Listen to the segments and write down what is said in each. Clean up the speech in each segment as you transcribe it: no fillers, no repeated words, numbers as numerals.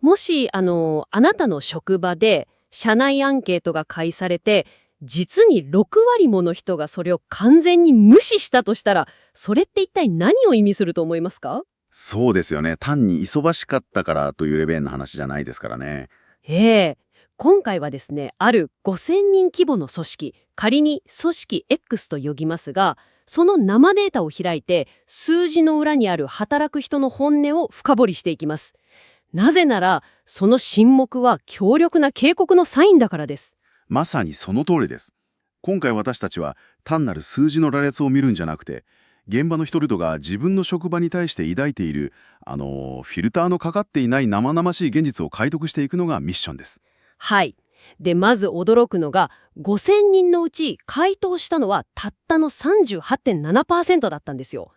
もし、あなたの職場で社内アンケートが開されて、実に6割もの人がそれを完全に無視したとしたら、それって一体何を意味すると思いますか？そうですよね。単に忙しかったからというレベルの話じゃないですからね。ええ。今回はですね、ある5000人規模の組織、仮に組織 X と呼びますが、その生データを開いて、数字の裏にある働く人の本音を深掘りしていきます。なぜなら、その沈黙は強力な警告のサインだからです。まさにその通りです。今回私たちは単なる数字の羅列を見るんじゃなくて、現場の人々が自分の職場に対して抱いている、フィルターのかかっていない生々しい現実を解読していくのがミッションです。はい。で、まず驚くのが、5000人のうち回答したのはたったの 38.7% だったんですよ。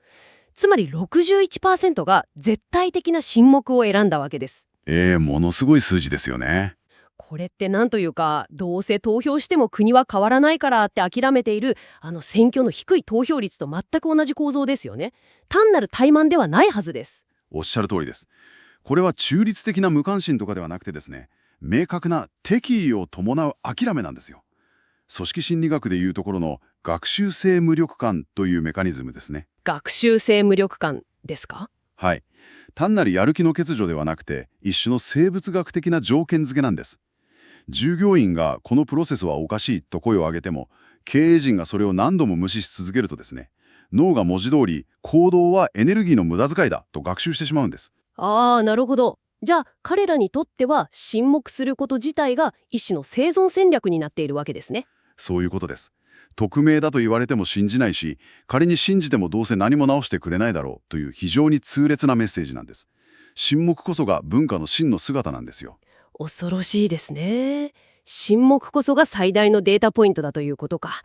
つまり 61% が絶対的な沈黙を選んだわけです。ものすごい数字ですよね。これってなんというか、どうせ投票しても国は変わらないからって諦めている、選挙の低い投票率と全く同じ構造ですよね。単なる怠慢ではないはずです。おっしゃる通りです。これは中立的な無関心とかではなくてですね、明確な敵意を伴う諦めなんですよ。組織心理学でいうところの学習性無力感というメカニズムですね。学習性無力感ですか？はい。単なるやる気の欠如ではなくて、一種の生物学的な条件付けなんです。従業員がこのプロセスはおかしいと声を上げても、経営陣がそれを何度も無視し続けるとですね、脳が文字通り行動はエネルギーの無駄遣いだと学習してしまうんです。ああ、なるほど。じゃあ彼らにとっては沈黙すること自体が一種の生存戦略になっているわけですね。そういうことです。匿名だと言われても信じないし、仮に信じてもどうせ何も直してくれないだろうという非常に痛烈なメッセージなんです。沈黙こそが文化の真の姿なんですよ。恐ろしいですね。沈黙こそが最大のデータポイントだということか。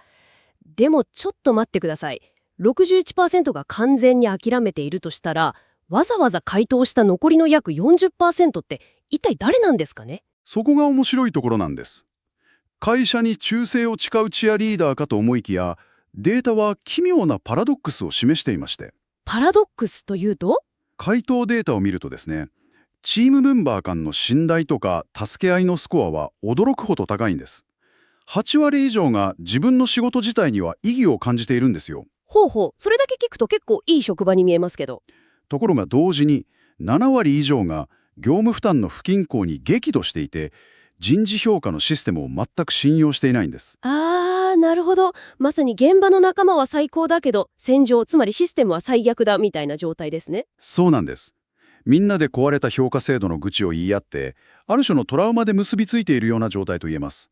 でもちょっと待ってください。61% が完全に諦めているとしたら、わざわざ回答した残りの約 40% って一体誰なんですかね？そこが面白いところなんです。会社に忠誠を誓うチアリーダーかと思いきや、データは奇妙なパラドックスを示していまして、パラドックスというと？回答データを見るとですね、チームメンバー間の信頼とか助け合いのスコアは驚くほど高いんです。8割以上が自分の仕事自体には意義を感じているんですよ。ほうほう、それだけ聞くと結構いい職場に見えますけど。ところが同時に7割以上が業務負担の不均衡に激怒していて、人事評価のシステムを全く信用していないんです。なるほど。まさに現場の仲間は最高だけど、戦場、つまりシステムは最悪だみたいな状態ですね。そうなんです。みんなで壊れた評価制度の愚痴を言い合って、ある種のトラウマで結びついているような状態と言えます。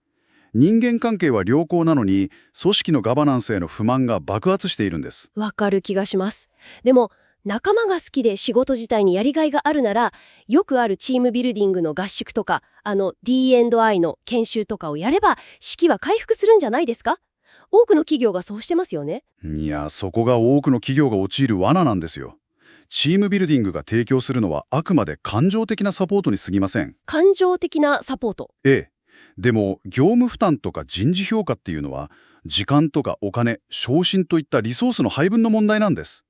人間関係は良好なのに、組織のガバナンスへの不満が爆発しているんです。わかる気がします。でも、仲間が好きで仕事自体にやりがいがあるなら、よくあるチームビルディングの合宿とか、D&I の研修とかをやれば、士気は回復するんじゃないですか？多くの企業がそうしてますよね。いや、そこが多くの企業が陥る罠なんですよ。チームビルディングが提供するのはあくまで感情的なサポートに過ぎません。感情的なサポート。ええ。でも、業務負担とか人事評価っていうのは、時間とかお金、昇進といったリソースの配分の問題なんです。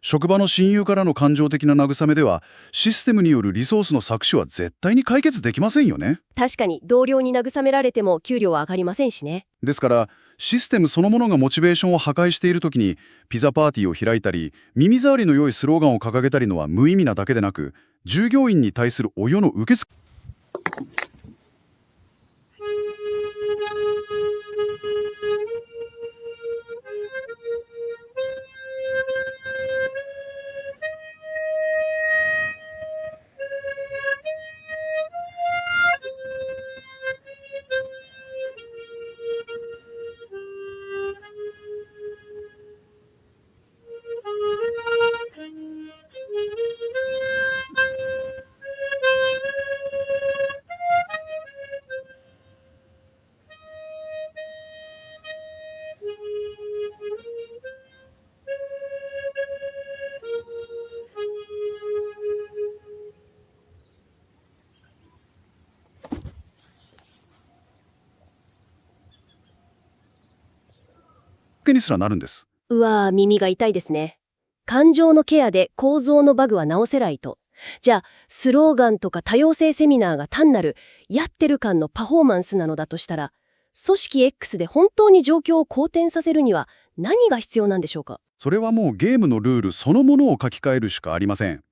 職場の親友からの感情的な慰めでは、システムによるリソースの搾取は絶対に解決できませんよね。確かに、同僚に慰められても給料は上がりませんしね。ですから、システムそのものがモチベーションを破壊しているときに、ピザパーティーを開いたり、耳障りの良いスローガンを掲げたりのは無意味なだけでなく、従業員に対する親の受け付け。にすらなるんです。うわー、耳が痛いですね。感情のケアで構造のバグは直せないと。じゃあ、スローガンとか多様性セミナーが単なるやってる感のパフォーマンスなのだとしたら、組織 X で本当に状況を好転させるには何が必要なんでしょうか？それはもうゲームのルールそのものを書き換えるしかありません。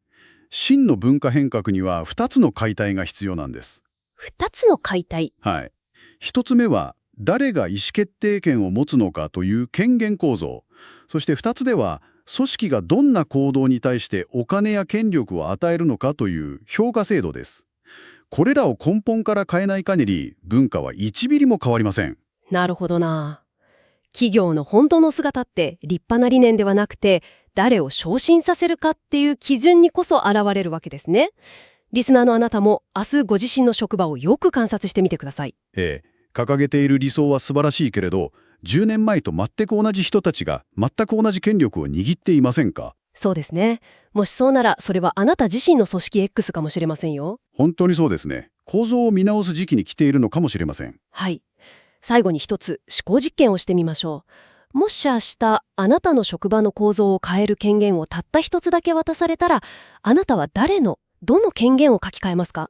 真の文化変革には2つの解体が必要なんです。2つの解体。はい。1つ目は、誰が意思決定権を持つのかという権限構造。そして2つでは、組織がどんな行動に対してお金や権力を与えるのかという評価制度です。これらを根本から変えない限り、文化は1ミリも変わりません。なるほどな。企業の本当の姿って立派な理念ではなくて、誰を昇進させるかっていう基準にこそ現れるわけですね。リスナーのあなたも明日ご自身の職場をよく観察してみてください。掲げている理想は素晴らしいけれど、10年前と全く同じ人たちが全く同じ権力を握っていませんか？そうですね。もしそうなら、それはあなた自身の組織 X かもしれませんよ。本当にそうですね。構造を見直す時期に来ているのかもしれません。はい。最後に一つ思考実験をしてみましょう。もし明日、あなたの職場の構造を変える権限をたった一つだけ渡されたら、あなたはどの権限を書き換えますか？